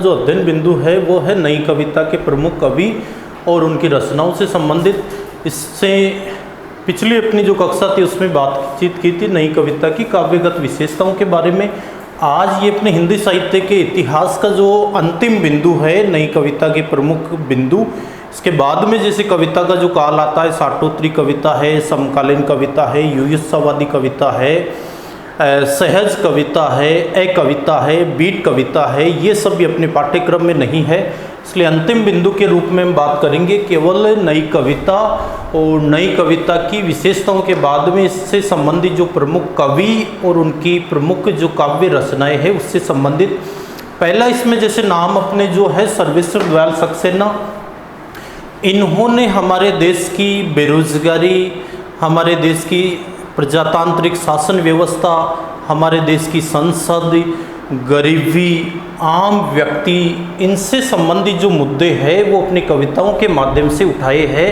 जो अध्ययन बिंदु है वो है नई कविता के प्रमुख कवि और उनकी रचनाओं से संबंधित। इससे पिछली अपनी जो कक्षा थी उसमें बातचीत की थी नई कविता की काव्यगत विशेषताओं के बारे में। आज ये अपने हिंदी साहित्य के इतिहास का जो अंतिम बिंदु है, नई कविता के प्रमुख बिंदु। इसके बाद में जैसे कविता का जो काल आता है, साठोत्तरी कविता है, समकालीन कविता है, युयुत्सावादी कविता है, सहज कविता है, कविता है, बीट कविता है, ये सब भी अपने पाठ्यक्रम में नहीं है। इसलिए अंतिम बिंदु के रूप में हम बात करेंगे केवल नई कविता और नई कविता की विशेषताओं के बाद में इससे संबंधित जो प्रमुख कवि और उनकी प्रमुख जो काव्य रचनाएं हैं उससे संबंधित। पहला इसमें जैसे नाम अपने जो है सर्वेश्वर दयाल सक्सेना, इन्होंने हमारे देश की बेरोजगारी, हमारे देश की प्रजातांत्रिक शासन व्यवस्था, हमारे देश की संसद, गरीबी, आम व्यक्ति, इनसे संबंधित जो मुद्दे हैं वो अपनी कविताओं के माध्यम से उठाए हैं।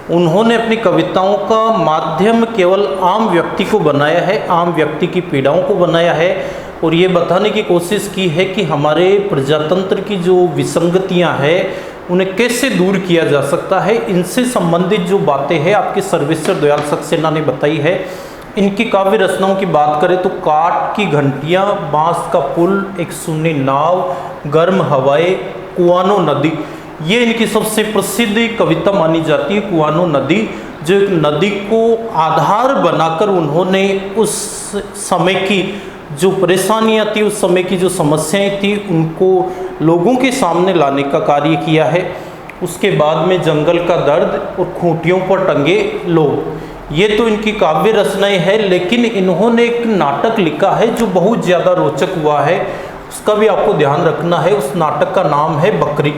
उन्होंने अपनी कविताओं का माध्यम केवल आम व्यक्ति को बनाया है, आम व्यक्ति की पीड़ाओं को बनाया है और ये बताने की कोशिश की है कि हमारे प्रजातंत्र की जो विसंगतियां हैं उन्हें कैसे दूर किया जा सकता है। इनसे संबंधित जो बातें हैं आपके सर्वेश्वर दयाल सक्सेना ने बताई है। इनकी काव्य रचनाओं की बात करें तो काठ की घंटियाँ, बांस का पुल, एक सुनी नाव, गर्म हवाएं, कुआनो नदी, ये इनकी सबसे प्रसिद्ध कविता मानी जाती है। कुआनो नदी, जो एक नदी को आधार बनाकर उन्होंने उस समय की जो परेशानियाँ थी, उस समय की जो समस्याएं थी, उनको लोगों के सामने लाने का कार्य किया है। उसके बाद में जंगल का दर्द और खूंटियों पर टंगे लोग, ये तो इनकी काव्य रचनाएं हैं। लेकिन इन्होंने एक नाटक लिखा है जो बहुत ज़्यादा रोचक हुआ है, उसका भी आपको ध्यान रखना है। उस नाटक का नाम है बकरी।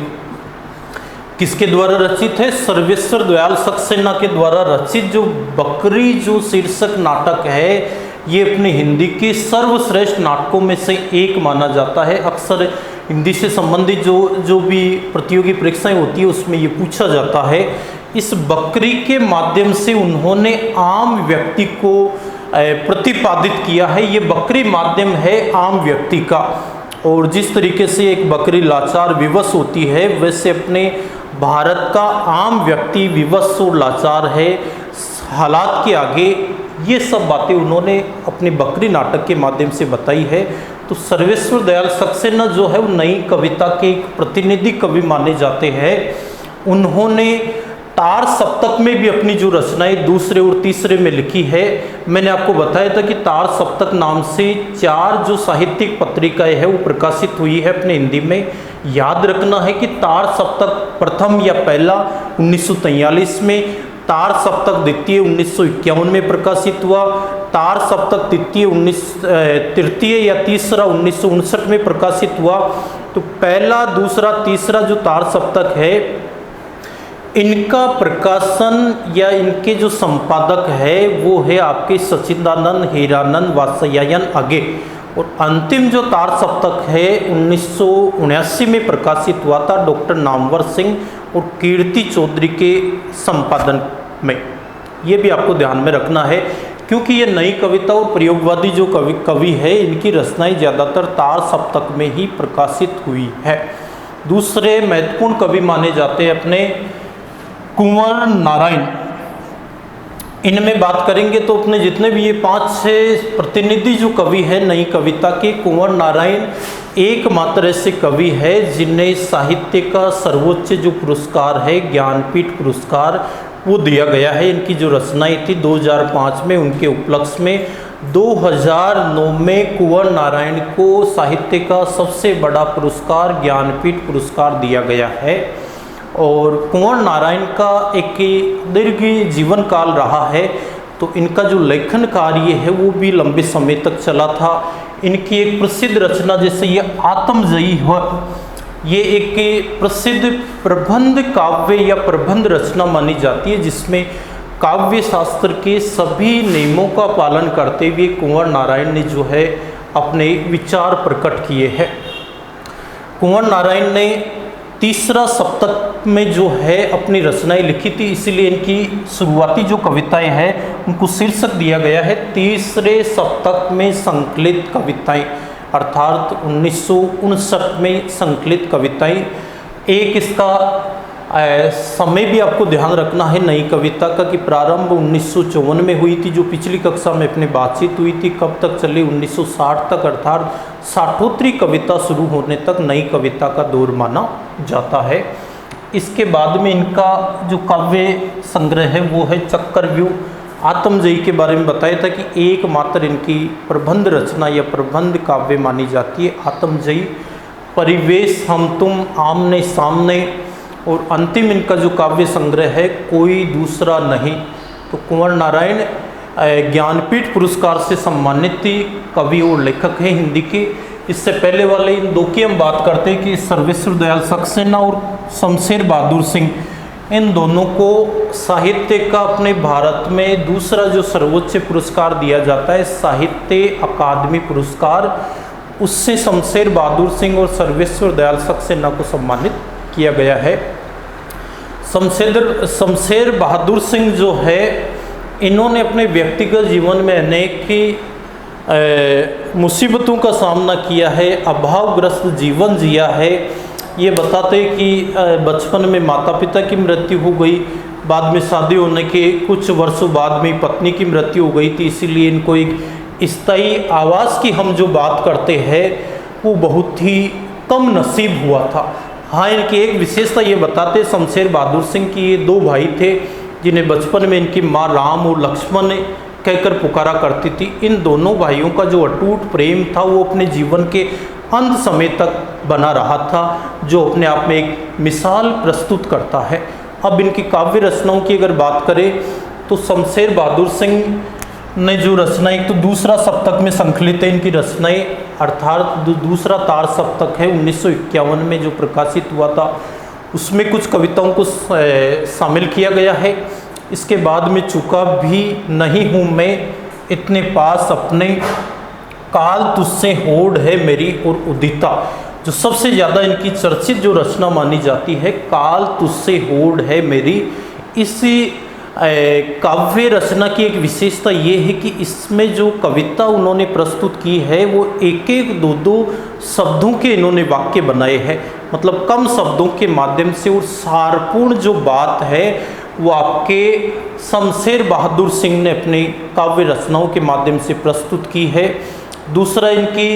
किसके द्वारा रचित है? सर्वेश्वर दयाल सक्सेना के द्वारा रचित जो बकरी जो शीर्षक नाटक है, ये अपने हिंदी के सर्वश्रेष्ठ नाटकों में से एक माना जाता है। अक्सर हिंदी से संबंधित जो भी प्रतियोगी परीक्षाएं होती है उसमें ये पूछा जाता है। इस बकरी के माध्यम से उन्होंने आम व्यक्ति को प्रतिपादित किया है। ये बकरी माध्यम है आम व्यक्ति का, और जिस तरीके से एक बकरी लाचार विवश होती है, वैसे अपने भारत का आम व्यक्ति विवश और लाचार है हालात के आगे। ये सब बातें उन्होंने अपनी बकरी नाटक के माध्यम से बताई है। तो सर्वेश्वर दयाल सक्सेना जो है वो नई कविता के एक प्रतिनिधि कवि माने जाते हैं। उन्होंने तार सप्तक में भी अपनी जो रचनाएं दूसरे और तीसरे में लिखी है। मैंने आपको बताया था कि तार सप्तक नाम से 4 जो साहित्यिक पत्रिकाएं हैं वो प्रकाशित हुई है अपने हिंदी में। याद रखना है कि तार सप्तक प्रथम या पहला 1943 में, तार सप्तक द्वितीय 1951 में प्रकाशित हुआ, तार सप्तक तृतीय या तीसरा 1959 में प्रकाशित हुआ। तो पहला, दूसरा, तीसरा जो तार सप्तक है, इनका प्रकाशन या इनके जो संपादक है वो है आपके सच्चिदानंद हीरानंद वात्स्यायन अगे। और अंतिम जो तार सप्तक है 1979 में प्रकाशित हुआ था डॉक्टर नामवर सिंह और कीर्ति चौधरी के संपादन में। ये भी आपको ध्यान में रखना है क्योंकि ये नई कविता और प्रयोगवादी जो कवि है, इनकी रचनाएं ज़्यादातर तार सप्तक में ही प्रकाशित हुई है। दूसरे महत्वपूर्ण कवि माने जाते हैं अपने कुंवर नारायण। इनमें बात करेंगे तो अपने जितने भी ये 5-6 प्रतिनिधि जो कवि है नई कविता के, कुंवर नारायण एकमात्र ऐसे कवि है जिन्हें साहित्य का सर्वोच्च जो पुरस्कार है ज्ञानपीठ पुरस्कार वो दिया गया है। इनकी जो रचनाएं थी 2005 में उनके उपलक्ष्य में, 2009 में कुंवर नारायण को साहित्य का सबसे बड़ा पुरस्कार ज्ञानपीठ पुरस्कार दिया गया है। और कुंवर नारायण का एक दीर्घ जीवन काल रहा है, तो इनका जो लेखन कार्य है वो भी लंबे समय तक चला था। इनकी एक प्रसिद्ध रचना जैसे ये आत्मजयी हुआ, ये एक प्रसिद्ध प्रबंध काव्य या प्रबंध रचना मानी जाती है जिसमें काव्य शास्त्र के सभी नियमों का पालन करते हुए कुंवर नारायण ने जो है अपने विचार प्रकट किए हैं। कुंवर नारायण ने तीसरा सप्तक में जो है अपनी रचनाएं लिखी थी, इसीलिए इनकी शुरुआती जो कविताएं हैं उनको शीर्षक दिया गया है तीसरे सप्तक में संकलित कविताएं। अर्थात 1959 में संकलित कविताएं। एक इसका समय भी आपको ध्यान रखना है नई कविता का कि प्रारंभ 1954 में हुई थी, जो पिछली कक्षा में अपने बातचीत हुई थी। कब तक चली? 1960 तक, अर्थात साठोत्तरी कविता शुरू होने तक नई कविता का दौर माना जाता है। इसके बाद में इनका जो काव्य संग्रह है वो है चक्रव्यूह। आत्मजयी के बारे में बताया था कि एकमात्र इनकी प्रबंध रचना या प्रबंध काव्य मानी जाती है आत्मजयी। परिवेश, हम तुम, आमने सामने, और अंतिम इनका जो काव्य संग्रह है कोई दूसरा नहीं। तो कुंवर नारायण ज्ञानपीठ पुरस्कार से सम्मानित थी, कवि और लेखक हैं हिंदी के। इससे पहले वाले इन दो की हम बात करते हैं कि सर्वेश्वर दयाल सक्सेना और शमशेर बहादुर सिंह, इन दोनों को साहित्य का अपने भारत में दूसरा जो सर्वोच्च पुरस्कार दिया जाता है साहित्य अकादमी पुरस्कार, उससे शमशेर बहादुर सिंह और सर्वेश्वर दयाल सक्सेना को सम्मानित किया गया है। शमशेर बहादुर सिंह जो है, इन्होंने अपने व्यक्तिगत जीवन में अनेक ही मुसीबतों का सामना किया है, अभावग्रस्त जीवन जिया है। ये बताते कि बचपन में माता पिता की मृत्यु हो गई, बाद में शादी होने के कुछ वर्षों बाद में पत्नी की मृत्यु हो गई थी, इसीलिए इनको एक स्थायी आवास की हम जो बात करते हैं वो बहुत ही कम नसीब हुआ था। हाँ, इनकी एक विशेषता ये बताते शमशेर बहादुर सिंह की, ये दो भाई थे जिन्हें बचपन में इनकी माँ राम और लक्ष्मण कहकर पुकारा करती थी। इन दोनों भाइयों का जो अटूट प्रेम था वो अपने जीवन के अंत समय तक बना रहा था, जो अपने आप में एक मिसाल प्रस्तुत करता है। अब इनकी काव्य रचनाओं की अगर बात करें तो शमशेर बहादुर सिंह ने जो रचना, एक तो दूसरा सप्तक में संकलित है इनकी रचनाएं, अर्थात दूसरा तार सप्तक है 1951 में जो प्रकाशित हुआ था, उसमें कुछ कविताओं को शामिल किया गया है। इसके बाद में चुका भी नहीं हूँ मैं इतने पास अपने, काल तुझसे होड़ है मेरी, और उदिता, जो सबसे ज़्यादा इनकी चर्चित जो रचना मानी जाती है, काल तुझसे होड़ है मेरी। इसी काव्य रचना की एक विशेषता ये है कि इसमें जो कविता उन्होंने प्रस्तुत की है वो एक एक दो दो शब्दों के इन्होंने वाक्य बनाए हैं, मतलब कम शब्दों के माध्यम से, और सारपूर्ण जो बात है वो आपके शमशेर बहादुर सिंह ने अपनी काव्य रचनाओं के माध्यम से प्रस्तुत की है। दूसरा इनकी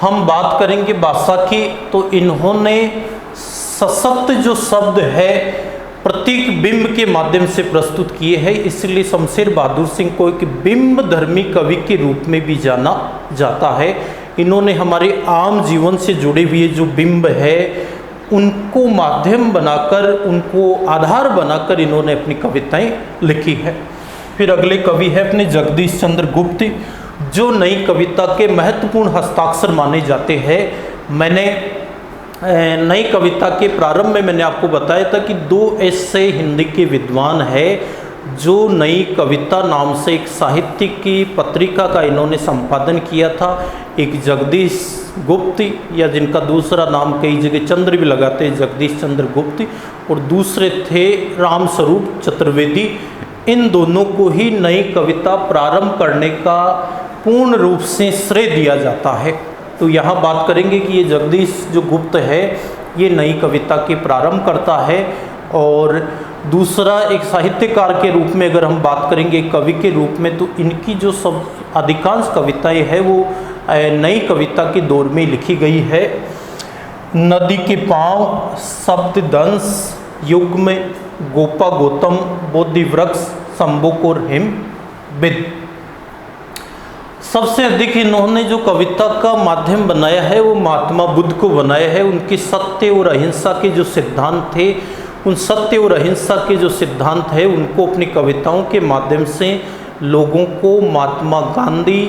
हम बात करेंगे भाषा की, तो इन्होंने सशक्त जो शब्द है प्रतीक बिंब के माध्यम से प्रस्तुत किए हैं, इसलिए शमशेर बहादुर सिंह को एक बिंब धर्मी कवि के रूप में भी जाना जाता है। इन्होंने हमारे आम जीवन से जुड़े हुए जो बिंब है उनको माध्यम बनाकर, उनको आधार बनाकर इन्होंने अपनी कविताएं लिखी है। फिर अगले कवि है अपने जगदीश चंद्र गुप्त, जो नई कविता के महत्वपूर्ण हस्ताक्षर माने जाते हैं। मैंने नई कविता के प्रारंभ में मैंने आपको बताया था कि दो ऐसे हिंदी के विद्वान है जो नई कविता नाम से एक साहित्य की पत्रिका का इन्होंने संपादन किया था। एक जगदीश गुप्त, या जिनका दूसरा नाम कई जगह चंद्र भी लगाते हैं, जगदीश चंद्र गुप्त, और दूसरे थे रामस्वरूप चतुर्वेदी। इन दोनों को ही नई कविता प्रारंभ करने का पूर्ण रूप से श्रेय दिया जाता है। तो यहाँ बात करेंगे कि ये जगदीश जो गुप्त है ये नई कविता के प्रारंभ करता है, और दूसरा एक साहित्यकार के रूप में अगर हम बात करेंगे कवि के रूप में, तो इनकी जो सब अधिकांश कविताएं हैं वो नई कविता के दौर में लिखी गई है। नदी के पांव, शब्ददंश, युग में, गोपा गौतम, बोधि वृक्ष, शंबुक और हिम विद। सबसे अधिक इन्होंने जो कविता का माध्यम बनाया है वो महात्मा बुद्ध को बनाया है। उनके सत्य और अहिंसा के जो सिद्धांत थे, उन सत्य और अहिंसा के जो सिद्धांत है उनको अपनी कविताओं के माध्यम से लोगों को महात्मा गांधी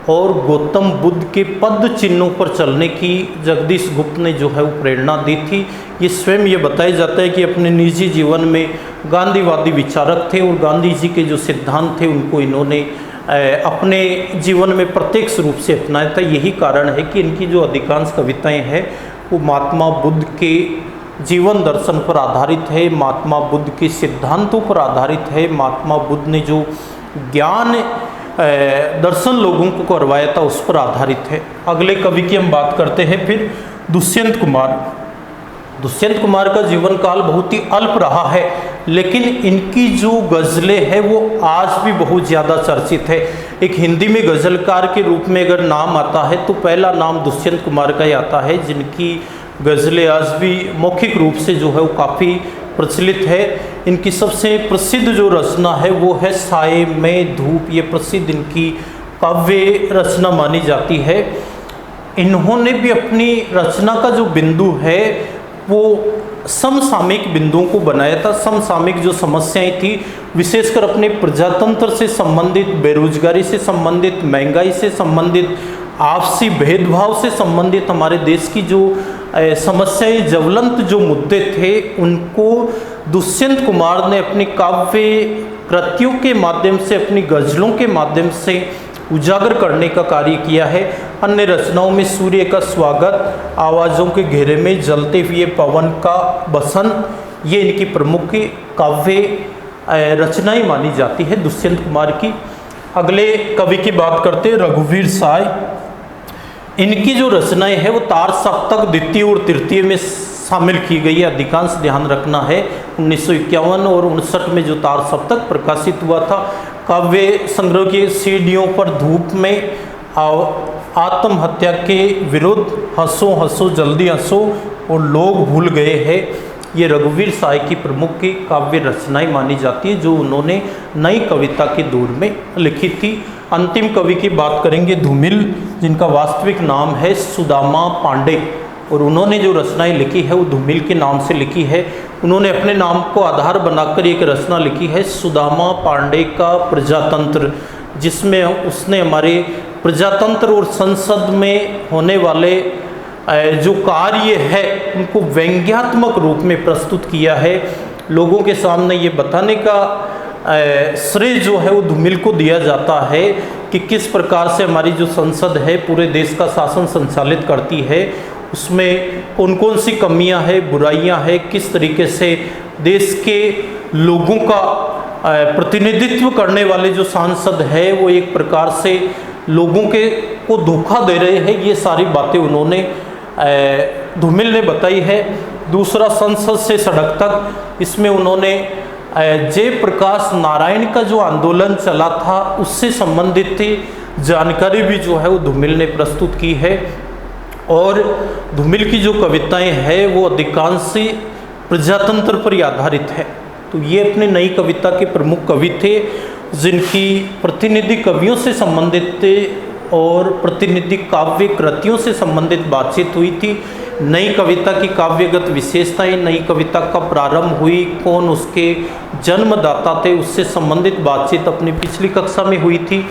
और गौतम बुद्ध के पद चिन्हों पर चलने की जगदीश गुप्त ने जो है वो प्रेरणा दी थी। ये स्वयं ये बताया जाता है कि अपने निजी जीवन में गांधीवादी विचारक थे और गांधी जी के जो सिद्धांत थे उनको इन्होंने अपने जीवन में प्रत्यक्ष रूप से अपनाया था। यही कारण है कि इनकी जो अधिकांश कविताएं हैं वो महात्मा बुद्ध के जीवन दर्शन पर आधारित है, महात्मा बुद्ध के सिद्धांतों पर आधारित है। महात्मा बुद्ध ने जो ज्ञान दर्शन लोगों को करवाया था उस पर आधारित है। अगले कवि की हम बात करते हैं फिर दुष्यंत कुमार। दुष्यंत कुमार का जीवन काल बहुत ही अल्प रहा है, लेकिन इनकी जो गज़लें हैं वो आज भी बहुत ज़्यादा चर्चित है। एक हिंदी में गज़लकार के रूप में अगर नाम आता है तो पहला नाम दुष्यंत कुमार का ही आता है, जिनकी गज़लें आज भी मौखिक रूप से जो है वो काफ़ी प्रचलित है। इनकी सबसे प्रसिद्ध जो रचना है वो है साए में धूप। ये प्रसिद्ध इनकी काव्य रचना मानी जाती है। इन्होंने भी अपनी रचना का जो बिंदु है वो समसामयिक बिंदुओं को बनाया था। समसामयिक जो समस्याएं थी, विशेषकर अपने प्रजातंत्र से संबंधित, बेरोजगारी से संबंधित, महंगाई से संबंधित, आपसी भेदभाव से संबंधित हमारे देश की जो समस्याएं, ज्वलंत जो मुद्दे थे, उनको दुष्यंत कुमार ने अपनी काव्य कृतियों के माध्यम से, अपनी गज़लों के माध्यम से उजागर करने का कार्य किया है। अन्य रचनाओं में सूर्य का स्वागत, आवाज़ों के घेरे में, जलते हुए पवन का बसन, ये इनकी प्रमुख काव्य रचनाएं मानी जाती है दुष्यंत कुमार की। अगले कवि की बात करते हैं रघुवीर साय। इनकी जो रचनाएं हैं वो तार सप्तक द्वितीय और तृतीय में शामिल की गई है। अधिकांश ध्यान रखना है 1951 और 1959 में जो तार सप्तक प्रकाशित हुआ था। काव्य संग्रह की सीढ़ियों पर धूप में, आत्महत्या के विरुद्ध, हंसो हंसो जल्दी हंसो और लोग भूल गए हैं, ये रघुवीर साय की प्रमुख की काव्य रचनाएं मानी जाती है जो उन्होंने नई कविता के दौर में लिखी थी। अंतिम कवि की बात करेंगे धूमिल, जिनका वास्तविक नाम है सुदामा पांडे, और उन्होंने जो रचनाएं लिखी है वो धूमिल के नाम से लिखी है। उन्होंने अपने नाम को आधार बनाकर एक रचना लिखी है सुदामा पांडे का प्रजातंत्र, जिसमें उसने हमारे प्रजातंत्र और संसद में होने वाले जो कार्य है उनको व्यंग्यात्मक रूप में प्रस्तुत किया है। लोगों के सामने ये बताने का श्रेय जो है वो धूमिल को दिया जाता है कि किस प्रकार से हमारी जो संसद है पूरे देश का शासन संचालित करती है, उसमें कौन कौन सी कमियां हैं, बुराइयां हैं, किस तरीके से देश के लोगों का प्रतिनिधित्व करने वाले जो सांसद है वो एक प्रकार से लोगों को धोखा दे रहे हैं। ये सारी बातें उन्होंने धूमिल ने बताई है। दूसरा संसद से सड़क तक, इसमें उन्होंने जयप्रकाश नारायण का जो आंदोलन चला था उससे संबंधित जानकारी भी जो है वो धूमिल ने प्रस्तुत की है। और धूमिल की जो कविताएं हैं वो अधिकांश प्रजातंत्र पर ही आधारित है। तो ये अपने नई कविता के प्रमुख कवि थे, जिनकी प्रतिनिधि कवियों से संबंधित और प्रतिनिधि काव्य कृतियों से संबंधित बातचीत हुई थी। नई कविता की काव्यगत विशेषताएं, नई कविता कब प्रारंभ हुई, कौन उसके जन्मदाता थे, उससे संबंधित बातचीत अपनी पिछली कक्षा में हुई थी।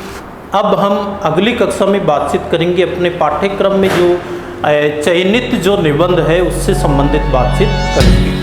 अब हम अगली कक्षा में बातचीत करेंगे अपने पाठ्यक्रम में जो चयनित जो निबंध है उससे संबंधित बातचीत करेंगे।